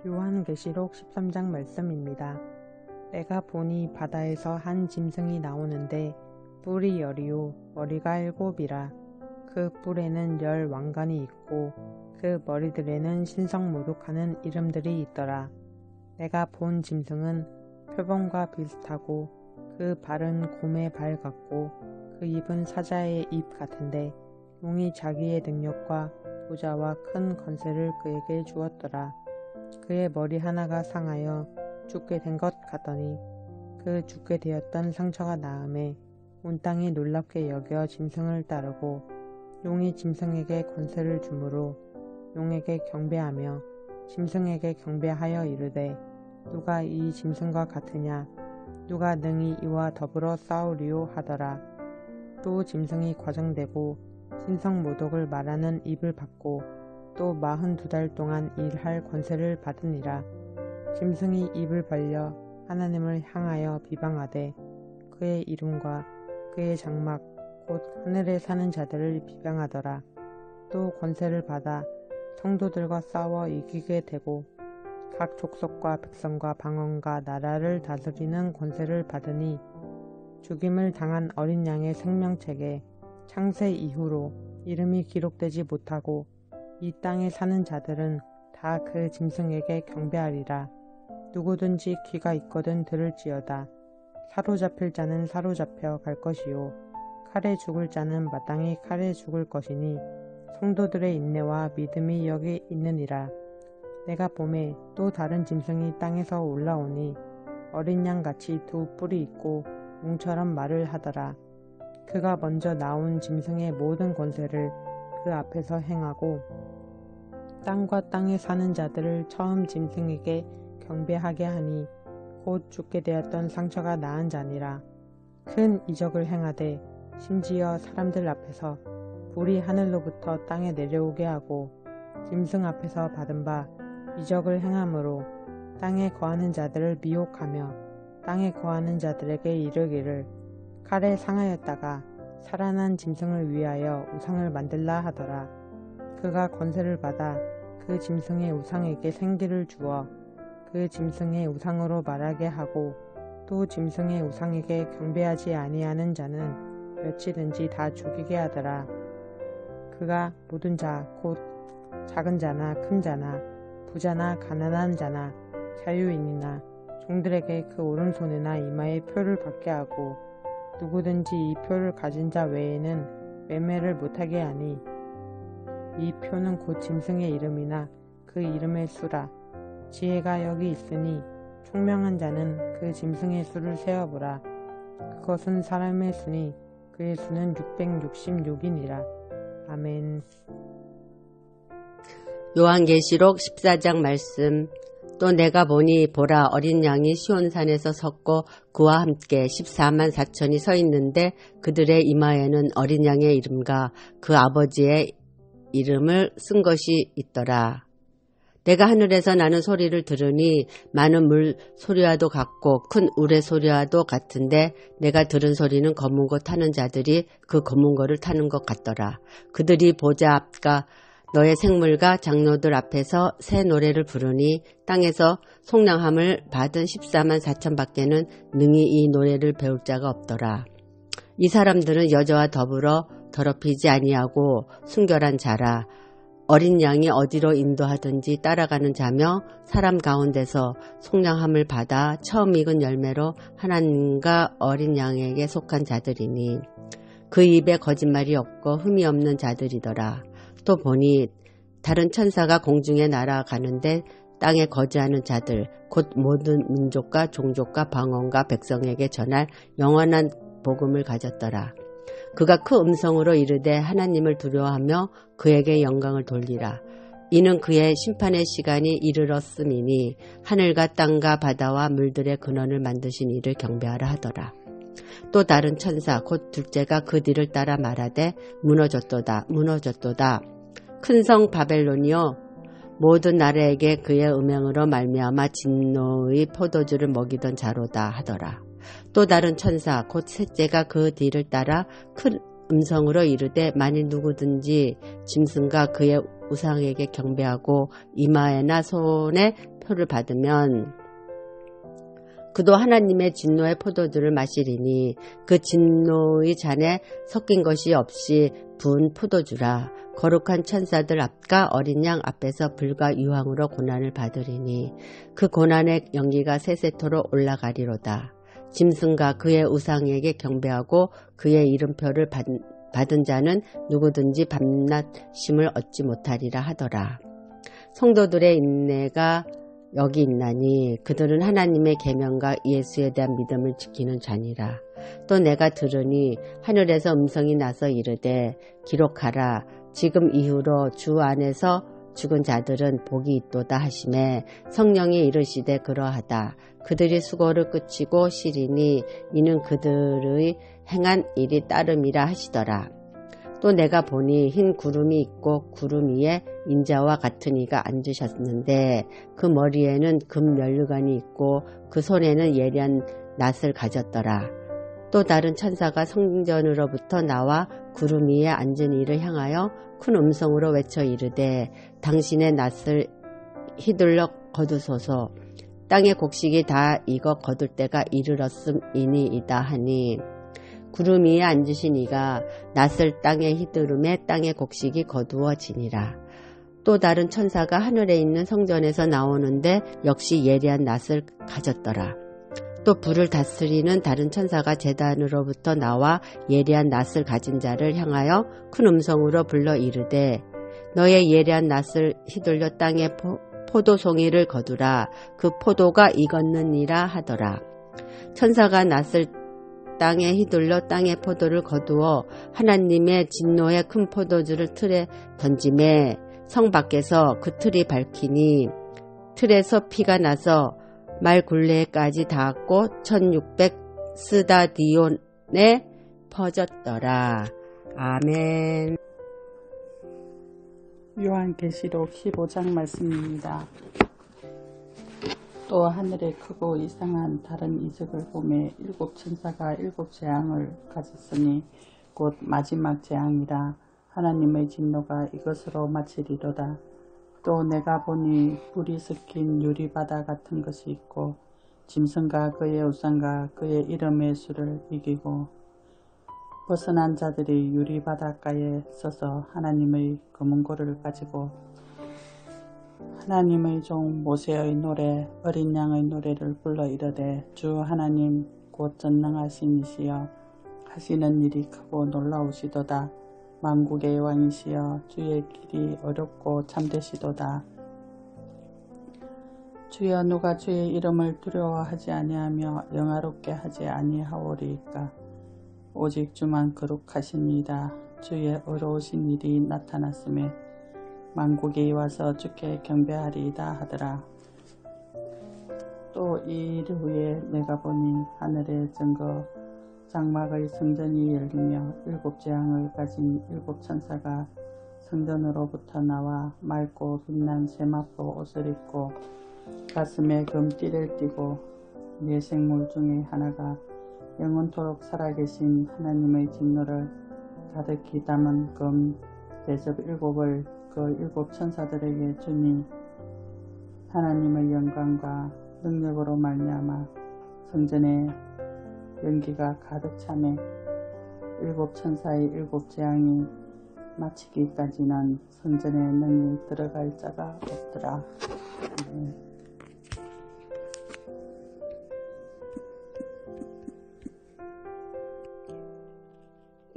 요한계시록 13장 말씀입니다. 내가 보니 바다에서 한 짐승이 나오는데 뿔이 10이요 머리가 7이라. 그 뿔에는 10 왕관이 있고 그 머리들에는 신성모독하는 이름들이 있더라. 내가 본 짐승은 표범과 비슷하고 그 발은 곰의 발 같고 그 입은 사자의 입 같은데 용이 자기의 능력과 보좌와 큰 권세를 그에게 주었더라. 그의 머리 하나가 상하여 죽게 된 것 같더니 그 죽게 되었던 상처가 나음에 온 땅이 놀랍게 여겨 짐승을 따르고 용이 짐승에게 권세를 주므로 용에게 경배하며 짐승에게 경배하여 이르되 누가 이 짐승과 같으냐 누가 능히 이와 더불어 싸우리요 하더라. 또 짐승이 과정되고 신성모독을 말하는 입을 받고 또 42달 동안 일할 권세를 받으니라. 짐승이 입을 벌려 하나님을 향하여 비방하되 그의 이름과 그의 장막 곧 하늘에 사는 자들을 비방하더라. 또 권세를 받아 성도들과 싸워 이기게 되고 각 족속과 백성과 방언과 나라를 다스리는 권세를 받으니 죽임을 당한 어린 양의 생명책에 창세 이후로 이름이 기록되지 못하고 이 땅에 사는 자들은 다 그 짐승에게 경배하리라. 누구든지 귀가 있거든 들을지어다. 사로잡힐 자는 사로잡혀 갈 것이요 칼에 죽을 자는 마땅히 칼에 죽을 것이니 성도들의 인내와 믿음이 여기 있느니라. 내가 보매 또 다른 짐승이 땅에서 올라오니 어린 양같이 2 뿔이 있고 용처럼 말을 하더라. 그가 먼저 나온 짐승의 모든 권세를 그 앞에서 행하고 땅과 땅에 사는 자들을 처음 짐승에게 경배하게 하니 곧 죽게 되었던 상처가 나은 자니라. 큰 이적을 행하되 심지어 사람들 앞에서 불이 하늘로부터 땅에 내려오게 하고 짐승 앞에서 받은 바 이적을 행함으로 땅에 거하는 자들을 미혹하며 땅에 거하는 자들에게 이르기를 칼에 상하였다가 살아난 짐승을 위하여 우상을 만들라 하더라. 그가 권세를 받아 그 짐승의 우상에게 생기를 주어 그 짐승의 우상으로 말하게 하고 또 짐승의 우상에게 경배하지 아니하는 자는 몇이든지 다 죽이게 하더라. 그가 모든 자 곧 작은 자나 큰 자나 부자나 가난한 자나 자유인이나 종들에게 그 오른손이나 이마에 표를 받게 하고 누구든지 이 표를 가진 자 외에는 매매를 못하게 하니 이 표는 곧 짐승의 이름이나 그 이름의 수라. 지혜가 여기 있으니 총명한 자는 그 짐승의 수를 세어보라. 그것은 사람의 수니 그의 수는 666이니라. 아멘. 요한계시록 14장 말씀. 또 내가 보니 보라 어린 양이 시온산에서 섰고 그와 함께 14만 4천이 서 있는데 그들의 이마에는 어린 양의 이름과 그 아버지의 이름을 쓴 것이 있더라. 내가 하늘에서 나는 소리를 들으니 많은 물 소리와도 같고 큰 우레 소리와도 같은데 내가 들은 소리는 검은 거 타는 자들이 그 검은 거를 타는 것 같더라. 그들이 보좌 앞과 너의 생물과 장로들 앞에서 새 노래를 부르니 땅에서 속량함을 받은 14만 4천 밖에는 능히 이 노래를 배울 자가 없더라. 이 사람들은 여자와 더불어 더럽히지 아니하고 순결한 자라. 어린 양이 어디로 인도하든지 따라가는 자며 사람 가운데서 속량함을 받아 처음 익은 열매로 하나님과 어린 양에게 속한 자들이니 그 입에 거짓말이 없고 흠이 없는 자들이더라. 또 보니 다른 천사가 공중에 날아가는데 땅에 거주하는 자들 곧 모든 민족과 종족과 방언과 백성에게 전할 영원한 복음을 가졌더라. 그가 큰 음성으로 이르되 하나님을 두려워하며 그에게 영광을 돌리라. 이는 그의 심판의 시간이 이르렀음이니 하늘과 땅과 바다와 물들의 근원을 만드신 이를 경배하라 하더라. 또 다른 천사 곧 둘째가 그 뒤를 따라 말하되 무너졌도다 무너졌도다. 큰 성 바벨론이여 모든 나라에게 그의 음행으로 말미암아 진노의 포도주를 먹이던 자로다 하더라. 또 다른 천사 곧 셋째가 그 뒤를 따라 큰 음성으로 이르되 만일 누구든지 짐승과 그의 우상에게 경배하고 이마에나 손에 표를 받으면 그도 하나님의 진노의 포도주를 마시리니 그 진노의 잔에 섞인 것이 없이 부은 포도주라. 거룩한 천사들 앞과 어린 양 앞에서 불과 유황으로 고난을 받으리니 그 고난의 연기가 세세토록 올라가리로다. 짐승과 그의 우상에게 경배하고 그의 이름표를 받은 자는 누구든지 밤낮 쉼을 얻지 못하리라 하더라. 성도들의 인내가 여기 있나니 그들은 하나님의 계명과 예수에 대한 믿음을 지키는 자니라. 또 내가 들으니 하늘에서 음성이 나서 이르되 기록하라. 지금 이후로 주 안에서 죽은 자들은 복이 있도다 하시매 성령이 이르시되 그러하다. 그들이 수고를 그치고 쉬리니 이는 그들의 행한 일이 따름이라 하시더라. 또 내가 보니 흰 구름이 있고 구름 위에 인자와 같은 이가 앉으셨는데 그 머리에는 금 면류관이 있고 그 손에는 예리한 낫을 가졌더라. 또 다른 천사가 성전으로부터 나와 구름 위에 앉은 이를 향하여 큰 음성으로 외쳐 이르되 당신의 낫을 휘둘러 거두소서. 땅의 곡식이 다 익어 거둘 때가 이르렀음이니이다 하니 구름 위에 앉으신 이가 낫을 땅에 휘두르매 땅의 곡식이 거두어지니라. 또 다른 천사가 하늘에 있는 성전에서 나오는데 역시 예리한 낫을 가졌더라. 또 불을 다스리는 다른 천사가 제단으로부터 나와 예리한 낫을 가진 자를 향하여 큰 음성으로 불러 이르되 너의 예리한 낫을 휘둘려 땅에 포도송이를 거두라. 그 포도가 익었느니라 하더라. 천사가 낫을 땅에 휘둘러 땅의 포도를 거두어 하나님의 진노의 큰 포도주를 틀에 던지매 성 밖에서 그 틀이 밝히니 틀에서 피가 나서 말 굴레까지 닿았고 1600 스다디온에 퍼졌더라. 아멘. 요한계시록 15장 말씀입니다. 또 하늘에 크고 이상한 다른 이적을 보매 일곱 천사가 일곱 재앙을 가졌으니 곧 마지막 재앙이라. 하나님의 진노가 이것으로 마치리로다. 또 내가 보니 불이 섞인 유리바다 같은 것이 있고 짐승과 그의 우상과 그의 이름의 수를 이기고 벗어난 자들이 유리바닷가에 서서 하나님의 검은고를 가지고 하나님의 종 모세의 노래 어린 양의 노래를 불러 이르되 주 하나님 곧 전능하신 이시여 하시는 일이 크고 놀라우시도다. 만국의 왕이시여 주의 길이 어렵고 참되시도다. 주여 누가 주의 이름을 두려워하지 아니하며 영화롭게 하지 아니하오리이까. 오직 주만 거룩하시니이다. 주의 의로우신 일이 나타났음에 만국이 와서 주께 경배하리이다 하더라. 또 이 일 후에 내가 보니 하늘의 증거 장막의 성전이 열리며 일곱 재앙을 가진 일곱 천사가 성전으로부터 나와 맑고 빛난 세마포 옷을 입고 가슴에 금띠를 띠고 네 생물 중에 하나가 영원토록 살아계신 하나님의 진노를 가득히 담은 금 대접 일곱을 그 일곱 천사들에게 주니 하나님의 영광과 능력으로 말미암아 성전에 연기가 가득 차매 일곱 천사의 일곱 재앙이 마치기까지는 성전에 능히 들어갈 자가 없더라.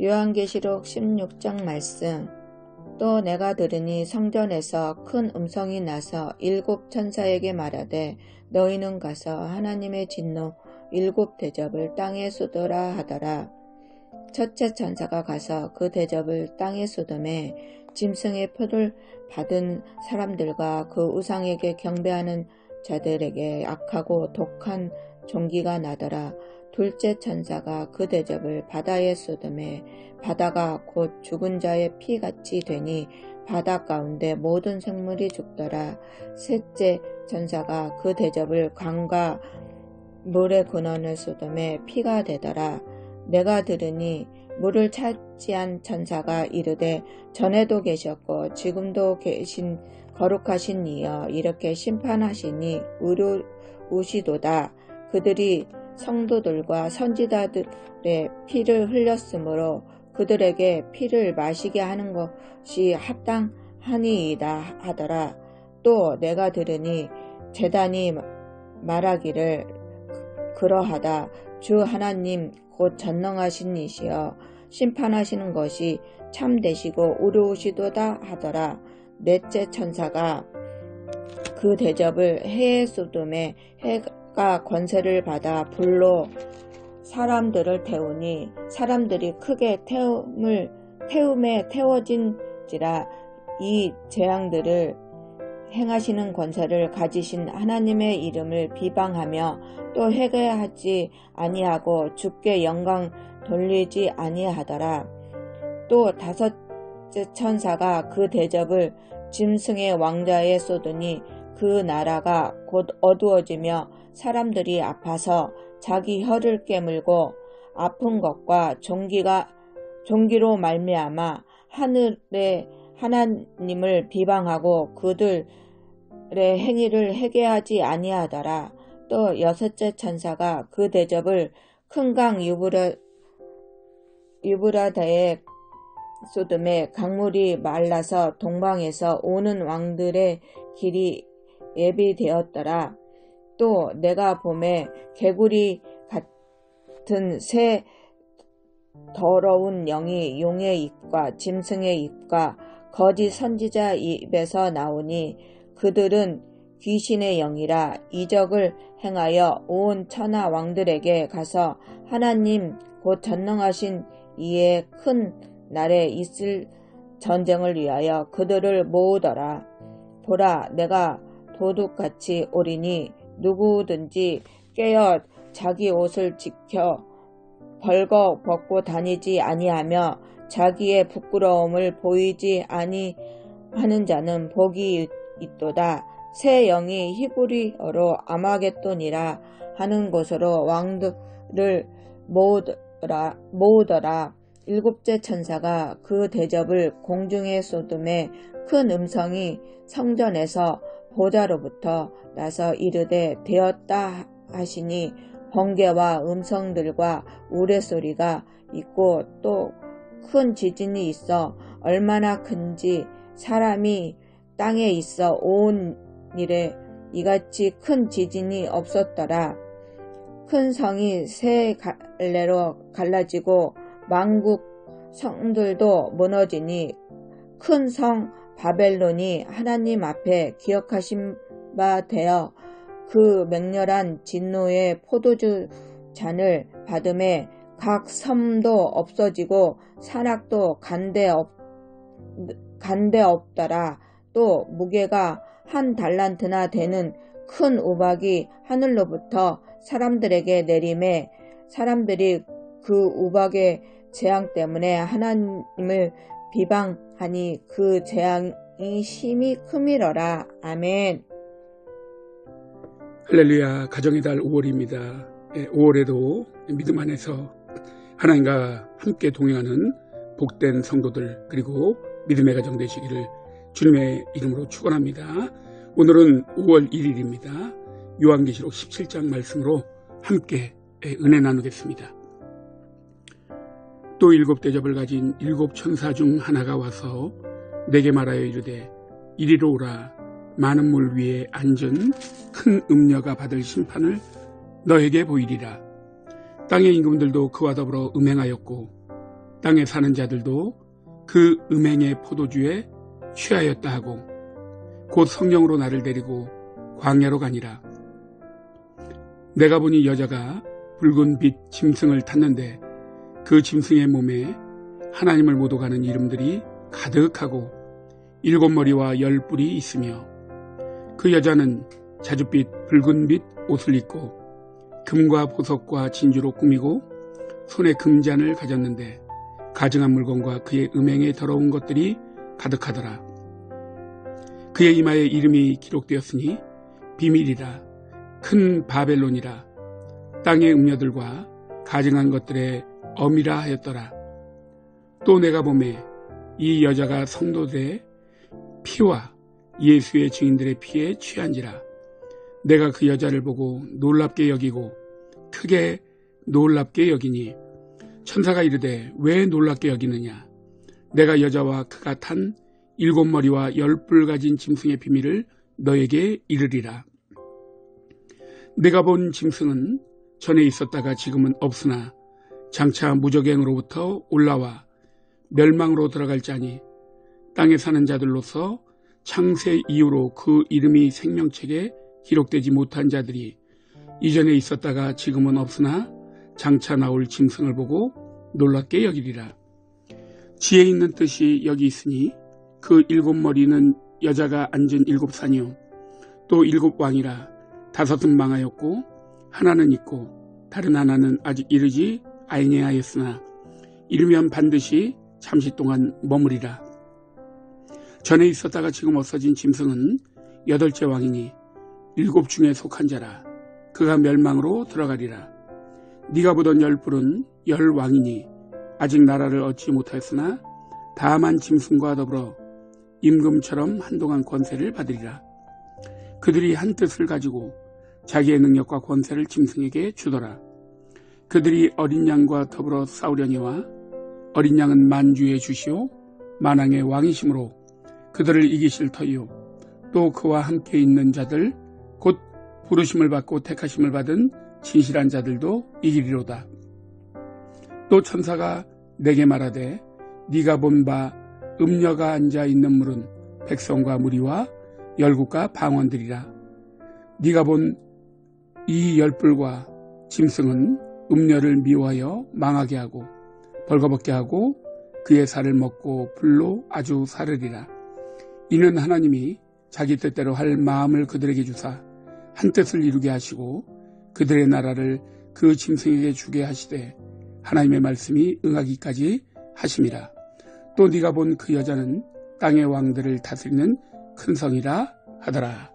요한계시록 16장 말씀. 또 내가 들으니 성전에서 큰 음성이 나서 일곱 천사에게 말하되 너희는 가서 하나님의 진노 일곱 대접을 땅에 쏟으라 하더라. 첫째 천사가 가서 그 대접을 땅에 쏟음에 짐승의 표를 받은 사람들과 그 우상에게 경배하는 자들에게 악하고 독한 종기가 나더라. 둘째 천사가 그 대접을 바다에 쏟음에 바다가 곧 죽은 자의 피같이 되니 바다 가운데 모든 생물이 죽더라. 셋째 천사가 그 대접을 강과 물의 근원을 쏟음에 피가 되더라. 내가 들으니 물을 차지한 천사가 이르되 전에도 계셨고 지금도 계신 거룩하신 이여 이렇게 심판하시니 의로우시도다. 그들이 성도들과 선지자들의 피를 흘렸으므로 그들에게 피를 마시게 하는 것이 합당하니이다 하더라. 또 내가 들으니 제단이 말하기를 그러하다. 주 하나님 곧 전능하신 이시여 심판하시는 것이 참되시고 의로우시도다 하더라. 넷째 천사가 그 대접을 해에 쏟음에 해가 권세를 받아 불로 사람들을 태우니 사람들이 크게 태움에 태워진지라. 이 재앙들을 행하시는 권세를 가지신 하나님의 이름을 비방하며 또 회개하지 아니하고 주께 영광 돌리지 아니하더라. 또 다섯째 천사가 그 대접을 짐승의 왕자에 쏟으니 그 나라가 곧 어두워지며 사람들이 아파서 자기 혀를 깨물고 아픈 것과 종기로 말미암아 하늘의 하나님을 비방하고 그들의 행위를 회개하지 아니하더라. 또 여섯째 천사가 그 대접을 큰 강 유브라다에 쏟음에 강물이 말라서 동방에서 오는 왕들의 길이 예비되었더라. 또 내가 봄에 개구리 같은 새 더러운 영이 용의 입과 짐승의 입과 거짓 선지자 입에서 나오니 그들은 귀신의 영이라. 이적을 행하여 온 천하 왕들에게 가서 하나님 곧 전능하신 이의 큰 날에 있을 전쟁을 위하여 그들을 모으더라. 보라, 내가 도둑같이 오리니 누구든지 깨어 자기 옷을 지켜 벌거 벗고 다니지 아니하며 자기의 부끄러움을 보이지 아니하는 자는 복이 있도다. 새 영이 히브리어로 아마겟돈이라 하는 곳으로 왕들을 모으더라. 일곱째 천사가 그 대접을 공중에 쏟음에 큰 음성이 성전에서 보좌로부터 나서 이르되 되었다 하시니 번개와 음성들과 우레소리가 있고 또 큰 지진이 있어 얼마나 큰지 사람이 땅에 있어 온 일에 이같이 큰 지진이 없었더라. 큰 성이 세 갈래로 갈라지고 만국 성들도 무너지니 큰 성 바벨론이 하나님 앞에 기억하신 바 되어 그 맹렬한 진노의 포도주 잔을 받음에 각 섬도 없어지고 산악도 간데 없더라. 또 무게가 1 달란트나 되는 큰 우박이 하늘로부터 사람들에게 내림에 사람들이 그 우박의 재앙 때문에 하나님을 비방하니 그 재앙이 심히 크미러라. 아멘. 할렐루야. 가정의 달 5월입니다. 5월에도 믿음 안에서 하나님과 함께 동행하는 복된 성도들 그리고 믿음의 가정 되시기를 주님의 이름으로 축원합니다. 오늘은 5월 1일입니다. 요한계시록 17장 말씀으로 함께 은혜 나누겠습니다. 또 7 대접을 가진 7 천사 중 하나가 와서 내게 말하여 이르되 이리로 오라. 많은 물 위에 앉은 큰 음녀가 받을 심판을 너에게 보이리라. 땅의 임금들도 그와 더불어 음행하였고 땅에 사는 자들도 그 음행의 포도주에 취하였다 하고 곧 성령으로 나를 데리고 광야로 가니라. 내가 보니 여자가 붉은 빛 짐승을 탔는데 그 짐승의 몸에 하나님을 모독하는 이름들이 가득하고 7머리와 10뿔이 있으며 그 여자는 자줏빛 붉은 빛 옷을 입고 금과 보석과 진주로 꾸미고 손에 금잔을 가졌는데 가증한 물건과 그의 음행에 더러운 것들이 가득하더라. 그의 이마에 이름이 기록되었으니 비밀이라, 큰 바벨론이라, 땅의 음녀들과 가증한 것들의 엄이라 하였더라. 또 내가 보매 이 여자가 성도들의 피와 예수의 증인들의 피에 취한지라. 내가 그 여자를 보고 놀랍게 여기고 크게 놀랍게 여기니 천사가 이르되 왜 놀랍게 여기느냐. 내가 여자와 그가 탄 7머리와 10뿔 가진 짐승의 비밀을 너에게 이르리라. 내가 본 짐승은 전에 있었다가 지금은 없으나 장차 무저갱으로부터 올라와 멸망으로 들어갈 자니 땅에 사는 자들로서 창세 이후로 그 이름이 생명책에 기록되지 못한 자들이 이전에 있었다가 지금은 없으나 장차 나올 짐승을 보고 놀랍게 여기리라. 지혜 있는 뜻이 여기 있으니 그 7머리는 여자가 앉은 7산이요 또 7왕이라. 5은 망하였고 하나는 있고 다른 하나는 아직 이르지 아니하였으나 이르면 반드시 잠시 동안 머무리라. 전에 있었다가 지금 없어진 짐승은 8째 왕이니 7 중에 속한 자라. 그가 멸망으로 들어가리라. 네가 보던 10뿔은 10왕이니 아직 나라를 얻지 못하였으나 다만 짐승과 더불어 임금처럼 한동안 권세를 받으리라. 그들이 한 뜻을 가지고 자기의 능력과 권세를 짐승에게 주더라. 그들이 어린 양과 더불어 싸우려니와 어린 양은 만주의 주시오 만왕의 왕이시므로 그들을 이기실 터이요 또 그와 함께 있는 자들 곧 부르심을 받고 택하심을 받은 진실한 자들도 이기리로다. 또 천사가 내게 말하되 네가 본 바 음녀가 앉아 있는 물은 백성과 무리와 열국과 방언들이라. 네가 본 이 10뿔과 짐승은 음녀를 미워하여 망하게 하고 벌거벗게 하고 그의 살을 먹고 불로 아주 사르리라. 이는 하나님이 자기 뜻대로 할 마음을 그들에게 주사 한 뜻을 이루게 하시고 그들의 나라를 그 짐승에게 주게 하시되 하나님의 말씀이 응하기까지 하심이라. 또 네가 본 그 여자는 땅의 왕들을 다스리는 큰 성이라 하더라.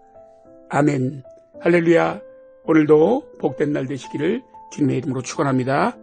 아멘. 할렐루야. 오늘도 복된 날 되시기를 주님의 이름으로 축원합니다.